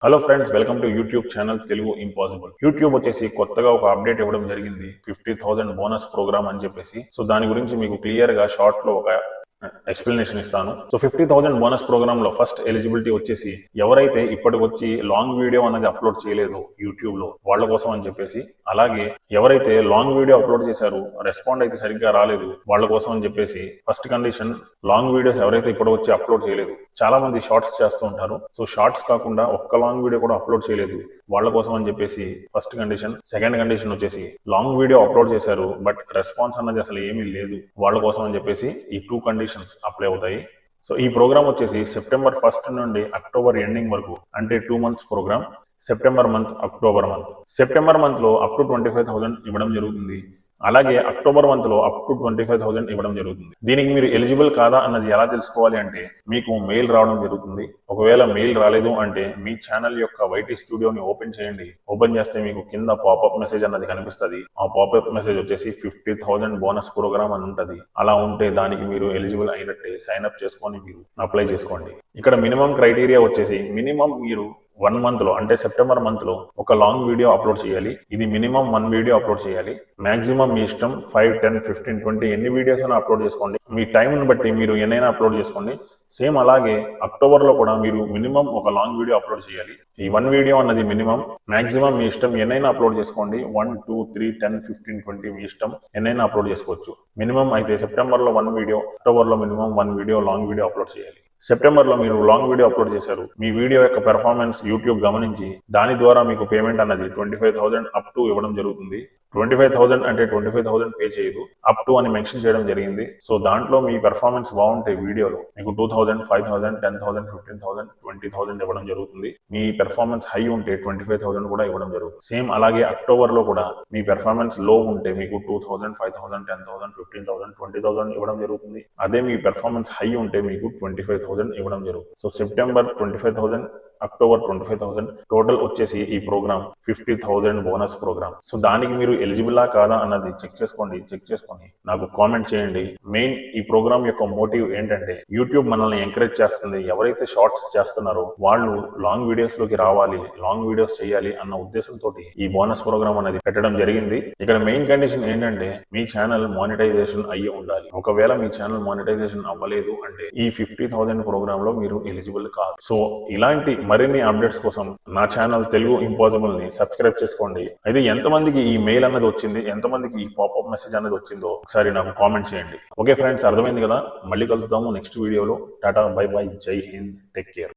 Hello friends, welcome to YouTube channel Telugu impossible. YouTube వచ్చేసి కొత్తగా ఒక అప్డేట్ ఇవ్వడం జరిగింది, 50,000 బోనస్ ప్రోగ్రామ్ అని చెప్పేసి. సో దాని గురించి మీకు క్లియర్ గా షార్ట్ లో ఒక ఎక్స్ప్లెనేషన్ ఇస్తాను. సో 50,000 బోనస్ ప్రోగ్రామ్ లో ఫస్ట్ ఎలిజిబిలిటీ వచ్చేసి ఎవరైతే ఇప్పటికొచ్చి లాంగ్ వీడియో అనేది అప్లోడ్ చేయలేదు యూట్యూబ్ లో వాళ్ళ కోసం అని చెప్పేసి, అలాగే ఎవరైతే లాంగ్ వీడియో అప్లోడ్ చేశారు రెస్పాండ్ అయితే సరిగ్గా రాలేదు వాళ్ళ కోసం అని చెప్పేసి. ఫస్ట్ కండిషన్, లాంగ్ వీడియోస్ ఎవరైతే ఇప్పటికొచ్చి అప్లోడ్ చేయలేదు, చాలా మంది షార్ట్స్ చేస్తూ ఉంటారు. సో షార్ట్స్ కాకుండా ఒక్క లాంగ్ వీడియో కూడా అప్లోడ్ చేయలేదు వాళ్ళ కోసం అని చెప్పేసి ఫస్ట్ కండిషన్. సెకండ్ కండిషన్ వచ్చేసి లాంగ్ వీడియో అప్లోడ్ చేశారు బట్ రెస్పాన్స్ అన్నది అసలు ఏమీ లేదు వాళ్ళ కోసం అని చెప్పేసి. ఈ టూ కండిషన్స్ అప్లై అవుతాయి. సో ఈ ప్రోగ్రామ్ వచ్చేసి సెప్టెంబర్ 1 నుండి అక్టోబర్ ఎండింగ్ వరకు, అంటే 2 months program. September month, October month. September month లో అప్ టు 25,000 ఇవ్వడం జరుగుతుంది. అలాగే అక్టోబర్ మంత్ లో అప్ టు 25,000 ఇవ్వడం జరుగుతుంది. దీనికి మీరు ఎలిజిబుల్ కాదా అన్నది ఎలా తెలుసుకోవాలి అంటే, మీకు మెయిల్ రావడం జరుగుతుంది. ఒకవేళ మెయిల్ రాలేదు అంటే మీ ఛానల్ యొక్క వైటీ స్టూడియోని ఓపెన్ చేయండి. ఓపెన్ చేస్తే మీకు కింద పాపప్ మెసేజ్ అన్నది కనిపిస్తుంది. ఆ పాపప్ మెసేజ్ వచ్చేసి 50,000 బోనస్ ప్రోగ్రామ్ అని ఉంటది. అలా ఉంటే దానికి మీరు ఎలిజిబుల్ అయినట్టే. సైన్ అప్ చేసుకొని మీరు అప్లై చేసుకోండి. ఇక్కడ మినిమం క్రైటీరియా వచ్చేసి, మినిమం మీరు 1 month లో, అంటే సెప్టెంబర్ మంత్ లో ఒక లాంగ్ వీడియో అప్లోడ్ చేయాలి. ఇది మినిమం 1 వీడియో అప్లోడ్ చేయాలి. మాక్సిమం మీ ఇష్టం 5, 10, 15, 20 ఎన్ని వీడియోస్ అయినా అప్లోడ్ చేసుకోండి. మీ టైంని బట్టి మీరు ఎన్నైనా అప్లోడ్ చేసుకోండి. సేమ్ అలాగే అక్టోబర్ లో కూడా మీరు మినిమం ఒక లాంగ్ వీడియో అప్లోడ్ చేయాలి. ఈ 1 వీడియో అన్నది మినిమం. మాక్సిమం మీ ఇష్టం ఎన్నైనా అప్లోడ్ చేసుకోండి. 1, 2, 3, 10, 15, 20 మీ ఇష్టం ఎన్నైనా అప్లోడ్ చేసుకోవచ్చు. మినిమం అయితే సెప్టెంబర్ లో 1 వీడియో, అక్టోబర్ లో minimum 1 video long video upload చేయాలి. సెప్టెంబర్ లో మీరు లాంగ్ వీడియో అప్లోడ్ చేశారు. మీ వీడియో యొక్క పెర్ఫార్మెన్స్ యూట్యూబ్ గమనించి దాని ద్వారా మీకు పేమెంట్ అన్నది 25,000 అప్ టు ఇవ్వడం జరుగుతుంది. 25,000 అంటే 25,000 పే చేయదు, అప్ టు అని మెన్షన్ చేయడం జరిగింది. సో దాంట్లో మీ పెర్ఫార్మెన్స్ బాగుంటే వీడియోలో మీకు 2,000, 5,000, 10,000, 15,000, 20,000 ఇవ్వడం జరుగుతుంది. మీ పెర్ఫార్మెన్స్ హై ఉంటే 25,000 కూడా ఇవ్వడం జరుగుతుంది. సేమ్ అలాగే అక్టోబర్ లో కూడా మీ పెర్ఫార్మెన్స్ లో ఉంటే మీకు 2,000, 5,000, 10,000, 15,000, 20,000 ఇవ్వడం జరుగుతుంది. అదే మీ పెర్ఫార్మెన్స్ హై ఉంటే మీకు 25,000 ఇవ్వడం జరుగుతుంది. సో సెప్టెంబర్ 25,000, అక్టోబర్ 25,000, టోటల్ వచ్చేసి ఈ ప్రోగ్రామ్ 50,000 బోనస్ ప్రోగ్రామ్. సో దానికి మీరు ఎలిజిబులా కాదా అన్నది చెక్ చేసుకొని నాకు కామెంట్ చేయండి. మెయిన్ ఈ ప్రోగ్రామ్ యొక్క మోటివ్ ఏంటంటే, యూట్యూబ్ మనల్ని ఎంకరేజ్ చేస్తుంది. ఎవరైతే షార్ట్స్ చేస్తున్నారో వాళ్ళు లాంగ్ వీడియోస్ లోకి రావాలి, లాంగ్ వీడియోస్ చేయాలి అన్న ఉద్దేశంతో ఈ బోనస్ ప్రోగ్రామ్ అనేది పెట్టడం జరిగింది. ఇక్కడ మెయిన్ కండిషన్ ఏంటంటే, మీ ఛానల్ మానిటైజేషన్ అయ్యి ఉండాలి. ఒకవేళ మీ ఛానల్ మానిటైజేషన్ అవ్వలేదు అంటే ఈ 50,000 ప్రోగ్రామ్ లో మీరు ఎలిజిబుల్ కాదు. సో ఇలాంటి మరిన్ని అప్డేట్స్ కోసం నా ఛానల్ తెలుగు ఇంపాసిబుల్ ని సబ్స్క్రైబ్ చేసుకోండి. అయితే ఎంతమందికి ఈ మెయిల్ అన్నది వచ్చింది, ఎంతమందికి ఈ పాపప్ మెసేజ్ అనేది వచ్చిందో ఒకసారి నాకు కామెంట్ చేయండి. ఓకే ఫ్రెండ్స్, అర్థమైంది కదా. మళ్ళీ కలుద్దాము నెక్స్ట్ వీడియోలో. టాటా, బై బై, జై హింద్, టేక్ కేర్.